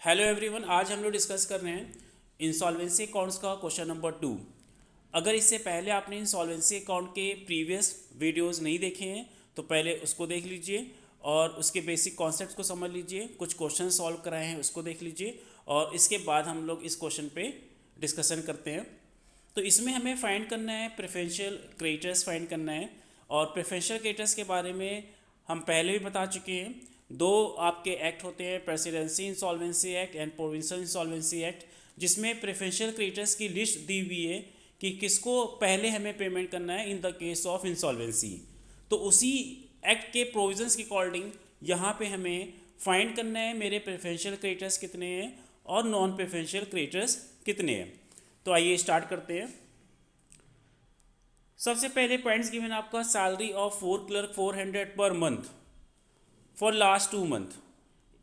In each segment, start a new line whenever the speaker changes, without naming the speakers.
Hello everyone, आज हम लोग डिस्कस कर रहे हैं इंसॉल्वेंसी अकाउंट्स का क्वेश्चन नंबर 2। अगर इससे पहले आपने इंसॉल्वेंसी अकाउंट के प्रीवियस वीडियोस नहीं देखे हैं तो पहले उसको देख लीजिए और उसके बेसिक कॉन्सेप्ट्स को समझ लीजिए। कुछ क्वेश्चन सॉल्व कराए हैं उसको देख लीजिए और इसके बाद हम लोग इस क्वेश्चन पे डिस्कशन करते हैं। तो इसमें हमें फाइंड करना है प्रेफरेंशियल क्रेडिटर्स फाइंड करना है। और प्रेफरेंशियल क्रेडिटर्स के बारे में हम पहले भी बता चुके हैं। दो आपके एक्ट होते हैं, presidency insolvency act and provincial insolvency act, जिसमें प्रेफरेंशियल क्रेडिटर्स की लिस्ट दी हुई है कि किसको पहले हमें पेमेंट करना है in the case of insolvency. तो उसी एक्ट के प्रोविजंस के अकॉर्डिंग यहाँ पे हमें फाइंड करना है मेरे प्रेफरेंशियल क्रेडिटर्स कितने हैं और नॉन प्रेफरेंशियल क्रेडिटर्स कितने हैं। तो आइए स्टार्ट करते हैं। सबसे पहले पॉइंट्स गिवन आपका salary of 4 clerk 400 per month for last 2 month.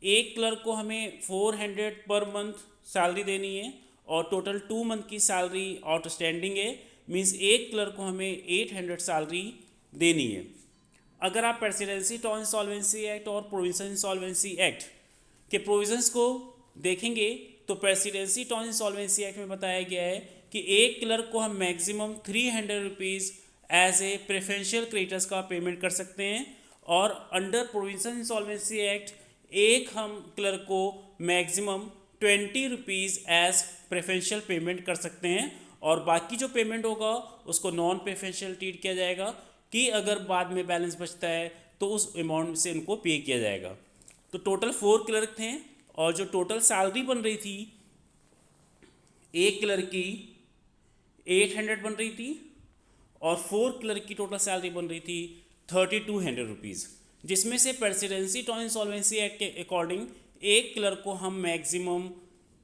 एक क्लर्क को हमें 400 पर मंथ सैलरी देनी है और टोटल 2 मंथ की सैलरी आउटस्टैंडिंग है, मींस एक क्लर्क को हमें 800 सैलरी देनी है। अगर आप प्रेसिडेंसी टॉन इंसॉल्वेंसी एक्ट और प्रोविंशियल इंसॉल्वेंसी एक्ट के प्रोविजंस को देखेंगे तो प्रेसिडेंसी टॉन इंसॉल्वेंसी एक्ट में बताया गया है कि एक क्लर्क को हम maximum 300 rupees as a preferential creditors का पेमेंट कर सकते हैं और अंडर प्रोविंशियल इंसॉल्वेंसी एक्ट एक हम क्लर्क को maximum 20 rupees as preferential payment कर सकते हैं और बाकी जो पेमेंट होगा उसको नॉन प्रेफरेंशियल ट्रीट किया जाएगा कि अगर बाद में बैलेंस बचता है तो उस अमाउंट से उनको पे किया जाएगा। तो टोटल 4 क्लर्क थे और जो टोटल सैलरी बन रही थी एक क्लर्क की 800 बन रही थी और 4 क्लर्क की टोटल सैलरी बन रही थी 3200 रुपीज़, जिसमें से प्रेसिडेंसी टॉन इंसॉल्वेंसी एक्ट के अकॉर्डिंग एक क्लर्क को हम मैक्सिमम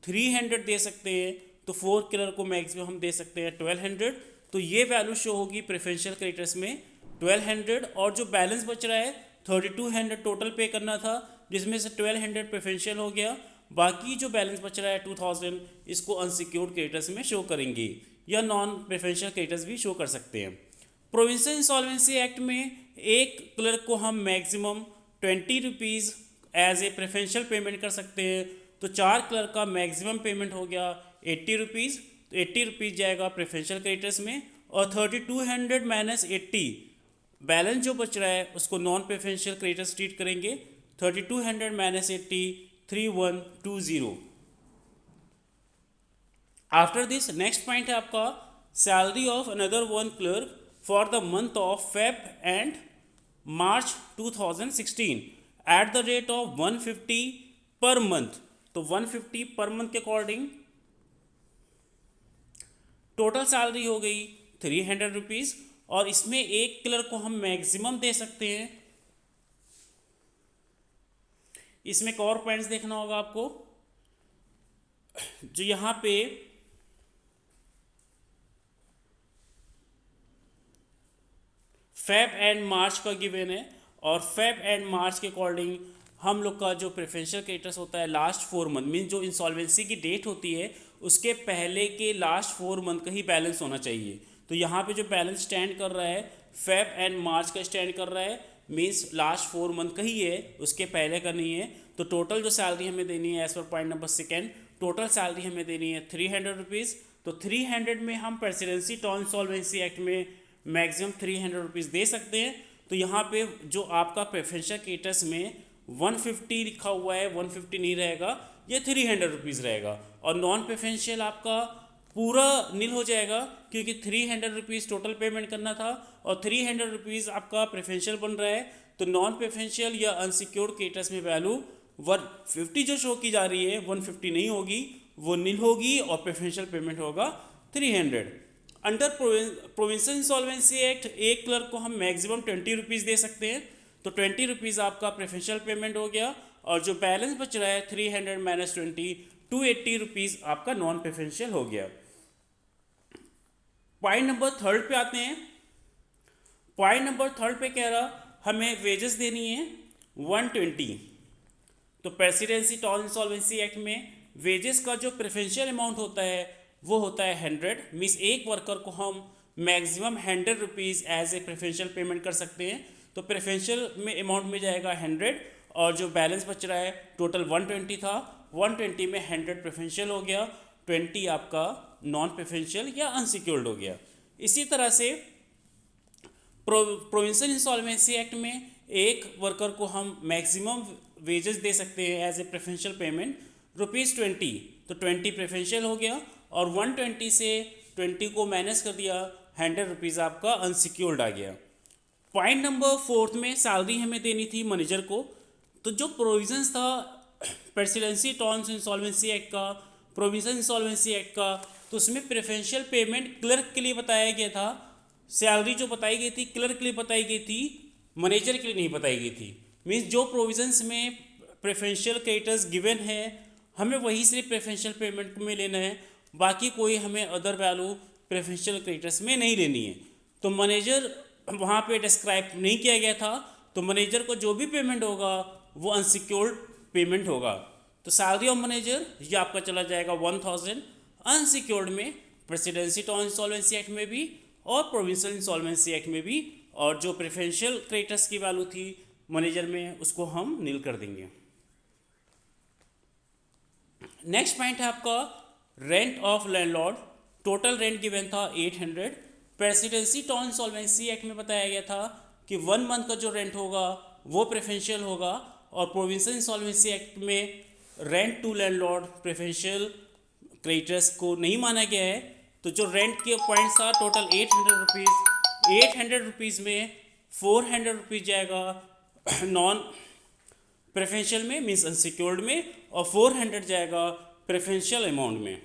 300 दे सकते हैं तो 4 क्लर्क को मैक्सिमम हम दे सकते हैं 1200। तो ये वैल्यू शो होगी प्रेफरेंशियल क्रेडिटर्स में 1200 और जो बैलेंस बच रहा है 3200 टोटल पे करना था, जिसमें से 1200 प्रेफरेंशियल हो गया। बाकी जो बैलेंस बच रहा है 2000 इसको अनसिक्योर्ड क्रेडिटर्स में शो करेंगे या नॉन प्रेफरेंशियल क्रेडिटर्स भी शो कर सकते हैं। प्रोविंशियल इंसॉल्वेंसी एक्ट में एक क्लर्क को हम maximum 20 rupees as a preferential payment कर सकते हैं। तो 4 क्लर्क का मैक्सिमम पेमेंट हो गया 80 रुपीज़, तो 80 रुपीज़ जाएगा प्रेफरेंशियल क्रेडिटर्स में और 3200 माइनस 80 बैलेंस जो बच रहा है उसको नॉन प्रेफरेंशियल क्रेडिटर्स ट्रीट करेंगे। 3200 minus 80 3120। After this next point है आपका salary of another one clerk for the month of Feb and March 2016 at the rate of 150 per month. तो 150 पर मंथ के अकॉर्डिंग टोटल सैलरी हो गई 300 rupees और इसमें एक क्लर्क को हम मैक्सिमम दे सकते हैं। इसमें एक और पॉइंट्स देखना होगा आपको, जो यहाँ पे फेब एंड मार्च का गिवन है और फेब एंड मार्च के अकॉर्डिंग हम लोग का जो प्रेफरेंशियल क्रेडिटर्स होता है लास्ट 4 मंथ मीन जो इंसॉल्वेंसी की डेट होती है उसके पहले के लास्ट 4 मंथ का ही बैलेंस होना चाहिए। तो यहाँ पे जो बैलेंस स्टैंड कर रहा है फेब एंड मार्च का स्टैंड कर रहा है, मीन्स लास्ट 4 मंथ का ही है, उसके पहले का नहीं है। तो टोटल जो सैलरी हमें देनी है as per point number 2 total salary हमें देनी है 300 रुपीज़। तो 300 में हम प्रेसिडेंसी टॉन इंसॉल्वेंसी एक्ट में मैक्सिमम 300 रुपीज़ दे सकते हैं। तो यहाँ पे जो आपका प्रेफरेंशियल क्रेडिटर्स में 150 लिखा हुआ है 150 नहीं रहेगा, ये 300 रुपीज़ रहेगा और नॉन प्रेफरेंशियल आपका पूरा नील हो जाएगा क्योंकि 300 रुपीज़ टोटल पेमेंट करना था और 300 रुपीज़ आपका प्रेफरेंशियल बन रहा है। तो नॉन प्रेफरेंशियल या अनसिक्योर्ड क्रेडिटर्स में वैल्यू 150 जो शो की जा रही है 150 नहीं होगी, वो नील होगी और प्रेफरेंशियल पेमेंट होगा 300। अंडर प्रोविंशियल इंसॉल्वेंसी एक्ट एक क्लर्क को हम मैक्सिमम 20 रुपीज़ दे सकते हैं। तो 20 रुपीज़ आपका प्रेफरेंशियल पेमेंट हो गया और जो बैलेंस बच रहा है 300 माइनस 20 280 रुपीज़ आपका नॉन प्रेफरेंशियल हो गया। पॉइंट नंबर 3 पे आते हैं। पॉइंट नंबर 3 पे कह रहा हमें वेजेस देनी है 120। तो प्रेसिडेंसी टॉन इंसॉल्वेंसी एक्ट में वेजेस का जो प्रेफरेंशियल अमाउंट होता है वो होता है 100, मीन्स एक वर्कर को हम maximum 100 rupees as a preferential payment कर सकते हैं। तो प्रेफरेंशियल में अमाउंट में जाएगा 100 और जो बैलेंस बच रहा है टोटल 120 था 120 में 100 प्रेफरेंशियल हो गया, 20 आपका नॉन प्रेफरेंशियल या अनसिक्योर्ड हो गया। इसी तरह से प्रोविंशियल इंसॉल्वेंसी एक्ट में एक वर्कर को हम मैक्सिमम वेजेस दे सकते हैं एज ए प्रेफरेंशियल पेमेंट ₹20, तो 20 प्रेफरेंशियल हो गया और 120 से 20 को माइनस कर दिया, ₹100 आपका अनसिक्योर्ड आ गया। पॉइंट नंबर 4 में सैलरी हमें देनी थी मैनेजर को, तो जो प्रोविजंस था प्रेसिडेंसी टर्म्स इंसॉल्वेंसी एक्ट का, प्रोविजन इंसॉल्वेंसी एक्ट का, तो उसमें प्रेफरेंशियल पेमेंट क्लर्क के लिए बताया गया था। सैलरी जो बताई गई थी क्लर्क के लिए बताई गई थी, मैनेजर के लिए नहीं बताई गई थी। मीन्स जो प्रोविजंस में प्रेफरेंशियल क्रेडिटर्स गिवन है हमें वही सिर्फ प्रेफरेंशियल पेमेंट में लेना है, बाकी कोई हमें अदर वैल्यू प्रेफरेंशियल क्रेडिटर्स में नहीं लेनी है। तो मैनेजर वहाँ पे डिस्क्राइब नहीं किया गया था, तो मैनेजर को जो भी पेमेंट होगा वो अनसिक्योर्ड पेमेंट होगा। तो सैलरी ऑफ मैनेजर ये आपका चला जाएगा 1000 अनसिक्योर्ड में, प्रेसिडेंसी टर्म इंसॉल्वेंसी एक्ट में भी और प्रोविंशियल इंसॉल्वेंसी एक्ट में भी, और जो प्रेफरेंशियल क्रेडिटर्स की वैल्यू थी मैनेजर में उसको हम नील कर देंगे। नेक्स्ट पॉइंट है आपका rent of landlord. Total rent given था 800। प्रेसिडेंसी टर्म इंसॉल्वेंसी एक्ट में बताया गया था कि 1 मंथ का जो रेंट होगा वो प्रेफरेंशियल होगा, और प्रोविंशियल इंसॉल्वेंसी एक्ट में rent to landlord preferential creditors को नहीं माना गया है। तो जो रेंट के पॉइंट्स था टोटल 800 रुपीज़, 800 रुपीज़ में 400 रुपीज़ जाएगा नॉन प्रेफरेंशियल में मीन्स अनसिक्योर्ड में, और 400 जाएगा प्रेफरेंशियल अमाउंट में।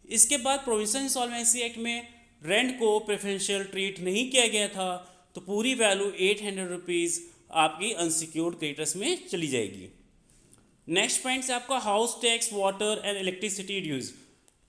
इसके बाद प्रोविंशियल इंसॉल्वेंसी एक्ट में रेंट को प्रेफरेंशियल ट्रीट नहीं किया गया था, तो पूरी वैल्यू 800 रुपीज़ आपकी अनसिक्योर्ड क्रेडिटर्स में चली जाएगी। नेक्स्ट पॉइंट है आपका house tax, water and electricity dues.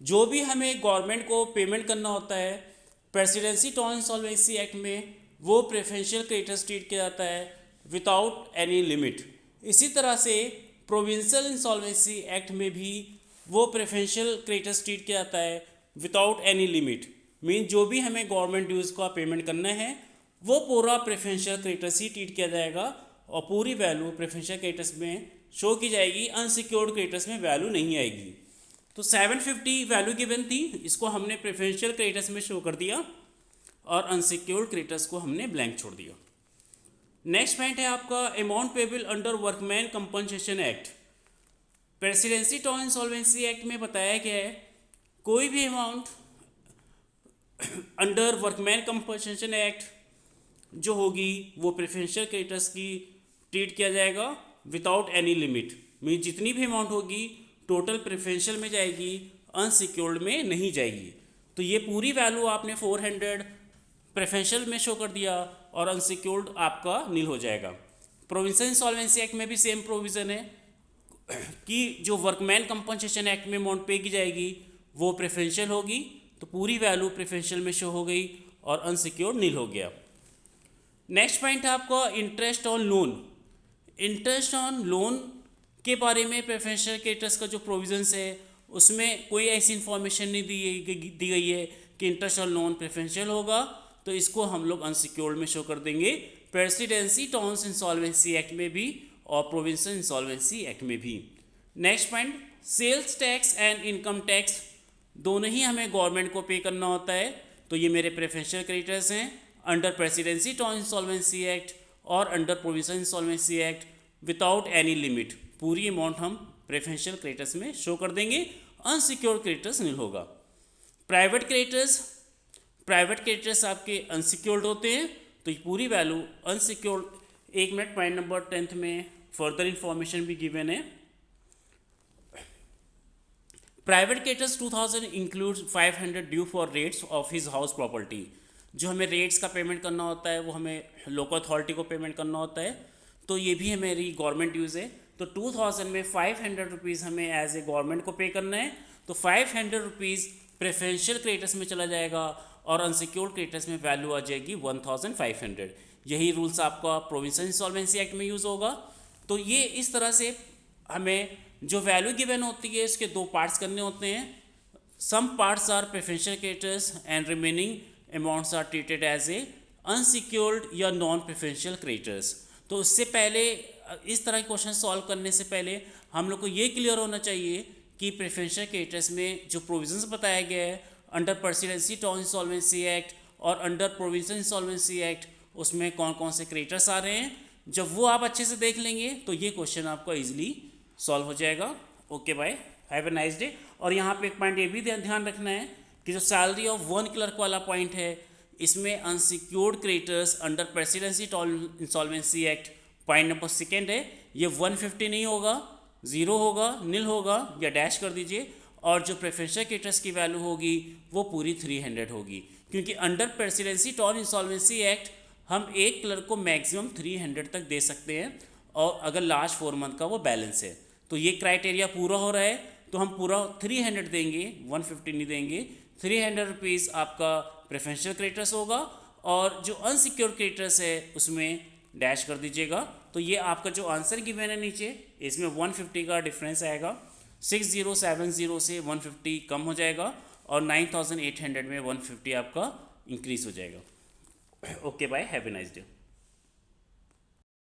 जो भी हमें गवर्नमेंट को पेमेंट करना होता है प्रेसिडेंसी टर्म इंसॉल्वेंसी एक्ट में वो प्रेफरेंशियल क्रेडिटर्स ट्रीट किया जाता है विदाउट एनी लिमिट। इसी तरह से प्रोविंशियल इंसॉल्वेंसी एक्ट में भी वो प्रेफरेंशियल क्रेडिटर्स ट्रीट किया जाता है विदाउट एनी लिमिट। मीन जो भी हमें गवर्नमेंट ड्यूज़ का पेमेंट करना है वो पूरा प्रेफरेंशियल क्रेडिटर्स ही ट्रीट किया जाएगा, और पूरी वैल्यू प्रेफरेंशियल क्रेडिटर्स में शो की जाएगी, अनसिक्योर्ड क्रेडिटर्स में वैल्यू नहीं आएगी। तो 750 वैल्यू गिवन थी, इसको हमने प्रेफरेंशियल क्रेडिटर्स में शो कर दिया और अनसिक्योर्ड क्रेडिटर्स को हमने ब्लैंक छोड़ दिया। नेक्स्ट पॉइंट है आपका amount payable under workman compensation act. Presidency term insolvency act में बताया गया है कोई भी amount under workman compensation act जो होगी वो प्रेफरेंशियल क्रेडिटर्स की ट्रीट किया जाएगा विदाउट एनी लिमिट। मीन जितनी भी अमाउंट होगी टोटल प्रेफरेंशियल में जाएगी, अनसिक्योर्ड में नहीं जाएगी। तो ये पूरी वैल्यू आपने 400 प्रेफरेंशियल में शो कर दिया और अनसिक्योर्ड आपका नील हो जाएगा। प्रोविंशियल इंसॉल्वेंसी एक्ट में भी सेम प्रोविज़न है कि जो वर्कमैन कंपनसेशन एक्ट में अमाउंट पे की जाएगी वो प्रेफरेंशियल होगी, तो पूरी वैल्यू प्रेफरेंशियल में शो हो गई और अनसिक्योर्ड नील हो गया। नेक्स्ट पॉइंट है आपका interest on loan. Interest on loan के बारे में प्रेफरेंशियल क्रेडिटर्स का जो प्रोविजंस है उसमें कोई ऐसी इन्फॉर्मेशन नहीं दी गई है कि इंटरेस्ट ऑन लोन प्रेफरेंशियल होगा, तो इसको हम लोग अनसिक्योर्ड में शो कर देंगे प्रेसिडेंसी टर्म्स इंसॉल्वेंसी एक्ट में भी और प्रोविंशियल इंसॉल्वेंसी एक्ट में भी। Next point sales tax and income tax दोनों ही हमें गवर्नमेंट को पे करना होता है, तो ये मेरे प्रेफरेंशियल क्रेडिटर्स हैं under presidency term insolvency act और under provincial insolvency act without any limit. पूरी अमाउंट हम प्रेफरेंशियल क्रेडिटर्स में शो कर देंगे, अनसिक्योर्ड क्रेडिटर्स नहीं होगा। प्राइवेट क्रेडिटर्स आपके अनसिक्योर्ड होते हैं, तो ये पूरी value unsecured. 1 minute, point number 10 में फर्दर इंफॉर्मेशन भी गिवन है। Private creditors 2000 includes 500 due for rates of his house property. जो हमें रेट्स का पेमेंट करना होता है वो हमें लोकल अथॉरिटी को पेमेंट करना होता है, तो ये भी हमारी गवर्नमेंट ड्यूज़ है। तो 2000 में 500 रुपीज़ हमें एज ए गवर्नमेंट को पे करना है, तो 500 रुपीज़ प्रेफरेंशियल क्रेडिटर्स में चला जाएगा और अनसिक्योर्ड क्रेडिटर्स में वैल्यू आ जाएगी 1500। यही रूल्स आपका प्रोविंशियल इंसॉल्वेंसी एक्ट में यूज़ होगा। तो ये इस तरह से हमें जो वैल्यू गिवन होती है इसके 2 पार्ट्स करने होते हैं। Some parts are preferential creditors and remaining amounts are treated as a unsecured या नॉन प्रेफरेंशियल क्रेडिटर्स। तो उससे पहले इस तरह के क्वेश्चन सॉल्व करने से पहले हम लोग को ये क्लियर होना चाहिए कि प्रेफरेंशियल क्रेडिटर्स में जो प्रोविजंस बताया गया है under presidency term insolvency act और अंडर प्रोविजन इंसॉल्वेंसी एक्ट, उसमें कौन कौन से क्रेडिटर्स आ रहे हैं। जब वो आप अच्छे से देख लेंगे तो ये क्वेश्चन आपका ईजिली सॉल्व हो जाएगा। Okay bye, have a nice day. और यहाँ पे एक पॉइंट ये भी ध्यान रखना है कि जो सैलरी ऑफ वन क्लर्क वाला पॉइंट है, इसमें unsecured creditors under presidency term insolvency act point number second है, ये 150 नहीं होगा, 0 होगा, नील होगा या डैश कर दीजिए। और जो प्रेफरेंशियल क्रेडिटर्स की वैल्यू होगी वो पूरी 300 होगी, क्योंकि under presidency term insolvency act हम एक क्लर्क को मैक्सिमम 300 तक दे सकते हैं, और अगर लास्ट 4 मंथ का वो बैलेंस है तो ये क्राइटेरिया पूरा हो रहा है तो हम पूरा 300 देंगे, 150 नहीं देंगे। 300 रुपीज़ आपका प्रेफरेंशियल क्रेडिटर्स होगा, और जो अनसिक्योर क्रेडिटर्स है उसमें डैश कर दीजिएगा। तो ये आपका जो आंसर गिवन है नीचे, इसमें 150 का डिफरेंस आएगा। 6070 से 150 कम हो जाएगा, और 9800 में 150 आपका इंक्रीज हो जाएगा। Okay bye, have a nice day.